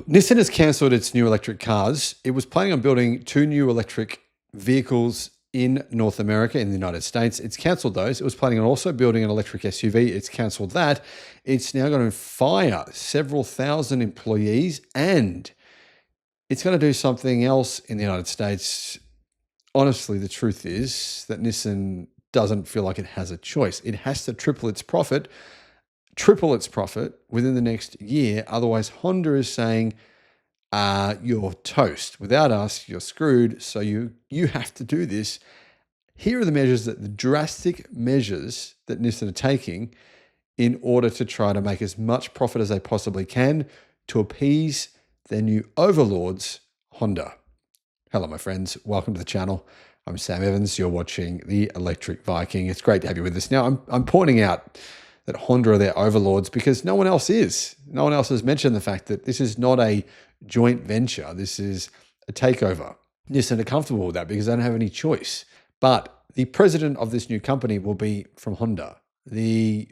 Nissan has cancelled its new electric cars. It was planning on building 2 new electric vehicles in North America, in the United States. It's cancelled those. It was planning on also building an electric SUV. It's cancelled that. It's now going to fire several thousand employees, and it's going to do something else in the United States. Honestly, the truth is that Nissan doesn't feel like it has a choice. It has to triple its profit within the next year. Otherwise, Honda is saying, you're toast. Without us, you're screwed. So you have to do this. Here are the drastic measures that Nissan are taking in order to try to make as much profit as they possibly can to appease their new overlords, Honda. Hello, my friends. Welcome to the channel. I'm Sam Evans. You're watching the Electric Viking. It's great to have you with us. Now, I'm pointing out that Honda are their overlords because no one else is. No one else has mentioned the fact that this is not a joint venture. This is a takeover. Nissan are comfortable with that because they don't have any choice. But the president of this new company will be from Honda. The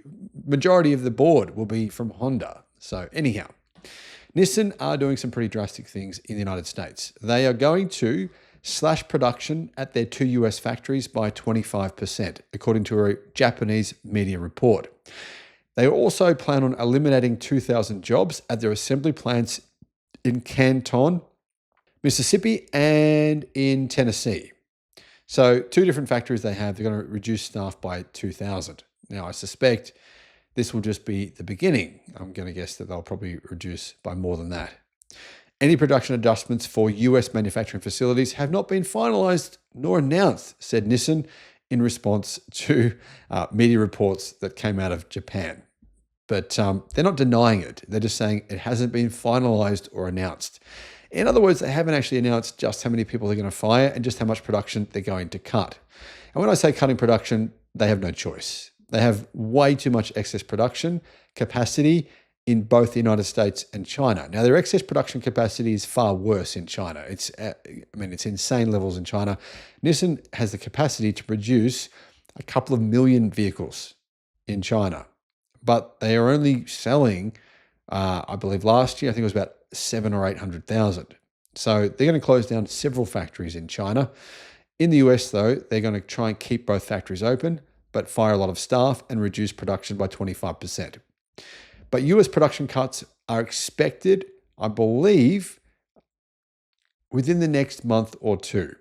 majority of the board will be from Honda. So anyhow, Nissan are doing some pretty drastic things in the United States. They are going to slash production at their 2 US factories by 25%, according to a Japanese media report. They also plan on eliminating 2,000 jobs at their assembly plants in Canton, Mississippi, and in Tennessee. So 2 different factories they have. They're going to reduce staff by 2,000. Now, I suspect this will just be the beginning. I'm going to guess that they'll probably reduce by more than that. Any production adjustments for US manufacturing facilities have not been finalized nor announced, said Nissan in response to media reports that came out of Japan. But they're not denying it. They're just saying it hasn't been finalized or announced. In other words, they haven't actually announced just how many people they're going to fire and just how much production they're going to cut. And when I say cutting production, they have no choice. They have way too much excess production capacity in both the United States and China. Now, their excess production capacity is far worse in China. It's insane levels in China. Nissan has the capacity to produce a couple of million vehicles in China, but they are only selling, I believe last year, I think it was about 700,000 or 800,000. So they're going to close down several factories in China. In the US, though, they're going to try and keep both factories open, but fire a lot of staff and reduce production by 25%. But US production cuts are expected, I believe, within the next month or two.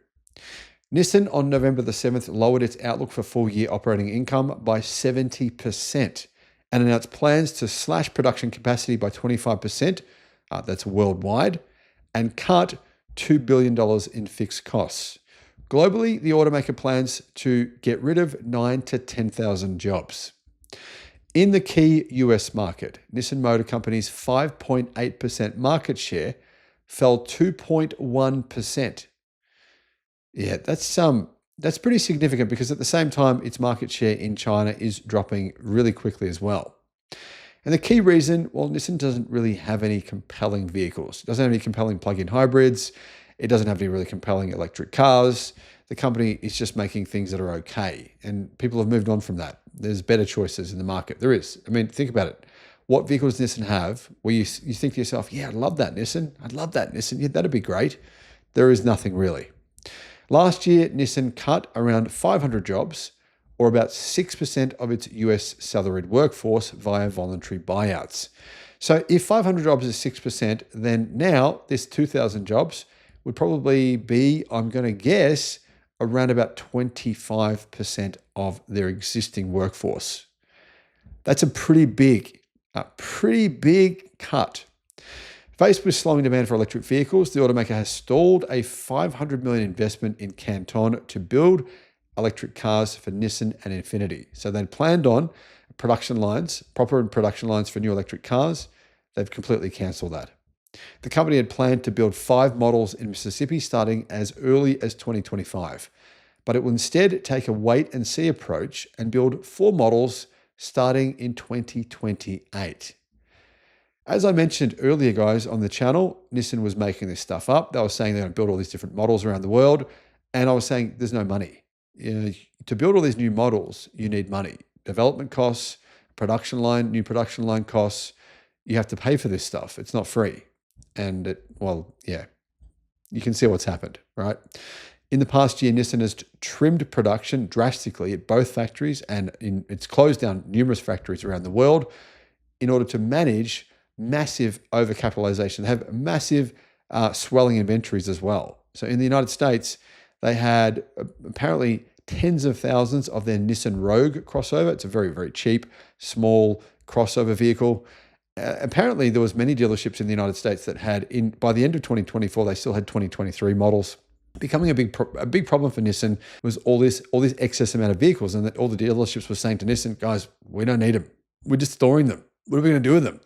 Nissan on November the 7th lowered its outlook for full-year operating income by 70% and announced plans to slash production capacity by 25%, that's worldwide, and cut $2 billion in fixed costs. Globally, the automaker plans to get rid of 9,000 to 10,000 jobs. In the key US market, Nissan Motor Company's 5.8% market share fell 2.1%. Yeah, that's pretty significant because at the same time, its market share in China is dropping really quickly as well. And the key reason, well, Nissan doesn't really have any compelling vehicles. It doesn't have any compelling plug-in hybrids. It doesn't have any really compelling electric cars. The company is just making things that are okay. And people have moved on from that. There's better choices in the market. There is. I mean, think about it. What vehicles does Nissan have where you think to yourself, yeah, I'd love that Nissan. I'd love that Nissan. Yeah, that'd be great. There is nothing really. Last year, Nissan cut around 500 jobs, or about 6% of its US salaried workforce via voluntary buyouts. So if 500 jobs is 6%, then now this 2,000 jobs would probably be, I'm going to guess, around about 25% of their existing workforce. That's a pretty big cut. Faced with slowing demand for electric vehicles, the automaker has stalled a $500 million investment in Canton to build electric cars for Nissan and Infiniti. So they'd planned on proper production lines for new electric cars. They've completely cancelled that. The company had planned to build 5 models in Mississippi starting as early as 2025, but it will instead take a wait-and-see approach and build 4 models starting in 2028. As I mentioned earlier, guys, on the channel, Nissan was making this stuff up. They were saying they're going to build all these different models around the world, and I was saying there's no money. To build all these new models, you need money. Development costs, new production line costs. You have to pay for this stuff. It's not free. And you can see what's happened, right? In the past year, Nissan has trimmed production drastically at both factories, and it's closed down numerous factories around the world in order to manage massive overcapitalization. They have massive swelling inventories as well. So in the United States, they had apparently tens of thousands of their Nissan Rogue crossover. It's a very, very cheap, small crossover vehicle. Apparently, there was many dealerships in the United States that had, by the end of 2024, they still had 2023 models. Becoming a big problem for Nissan was all this excess amount of vehicles, and that all the dealerships were saying to Nissan, guys, we don't need them. We're just storing them. What are we going to do with them?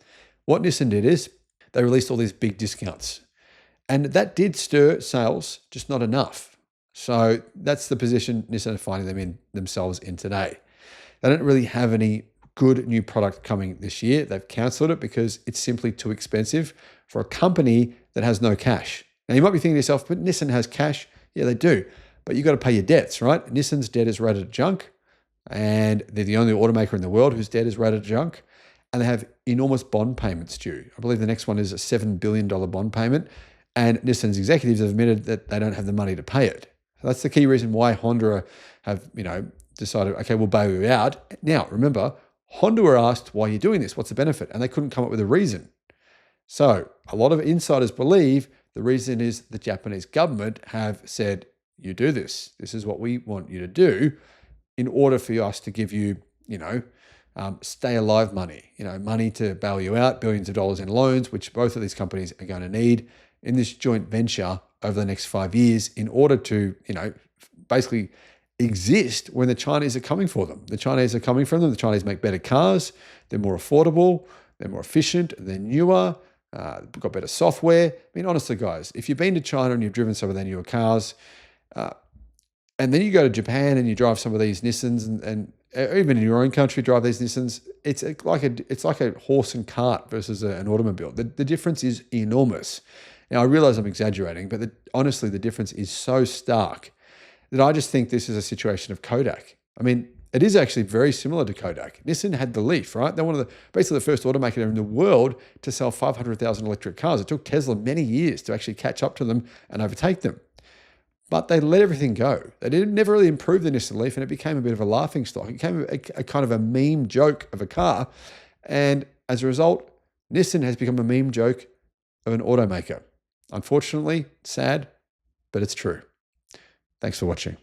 What Nissan did is they released all these big discounts, and that did stir sales, just not enough. So that's the position Nissan are finding themselves in today. They don't really have any good new product coming this year. They've cancelled it because it's simply too expensive for a company that has no cash. Now, you might be thinking to yourself, but Nissan has cash. Yeah, they do. But you've got to pay your debts, right? Nissan's debt is rated at junk, and they're the only automaker in the world whose debt is rated at junk, and they have enormous bond payments due. I believe the next one is a $7 billion bond payment, and Nissan's executives have admitted that they don't have the money to pay it. So that's the key reason why Honda have decided, okay, we'll bail you out. Now, remember, Honda were asked, why are you doing this? What's the benefit? And they couldn't come up with a reason. So a lot of insiders believe the reason is the Japanese government have said, you do this. This is what we want you to do in order for us to give you, stay alive money, money to bail you out, billions of dollars in loans, which both of these companies are going to need in this joint venture over the next 5 years in order to, basically exist when the Chinese are coming for them. The Chinese are coming from them. The Chinese make better cars. They're more affordable. They're more efficient. They're newer. They've got better software. I mean, honestly, guys, if you've been to China and you've driven some of their newer cars, and then you go to Japan and you drive some of these Nissans, and even in your own country, drive these Nissans, it's like a horse and cart versus an automobile. The difference is enormous. Now, I realize I'm exaggerating, but honestly, the difference is so stark that I just think this is a situation of Kodak. I mean, it is actually very similar to Kodak. Nissan had the Leaf, right? They're basically the first automaker in the world to sell 500,000 electric cars. It took Tesla many years to actually catch up to them and overtake them. But they let everything go. They never really improved the Nissan Leaf, and it became a bit of a laughing stock. It became a kind of a meme joke of a car. And as a result, Nissan has become a meme joke of an automaker. Unfortunately, sad, but it's true. Thanks for watching.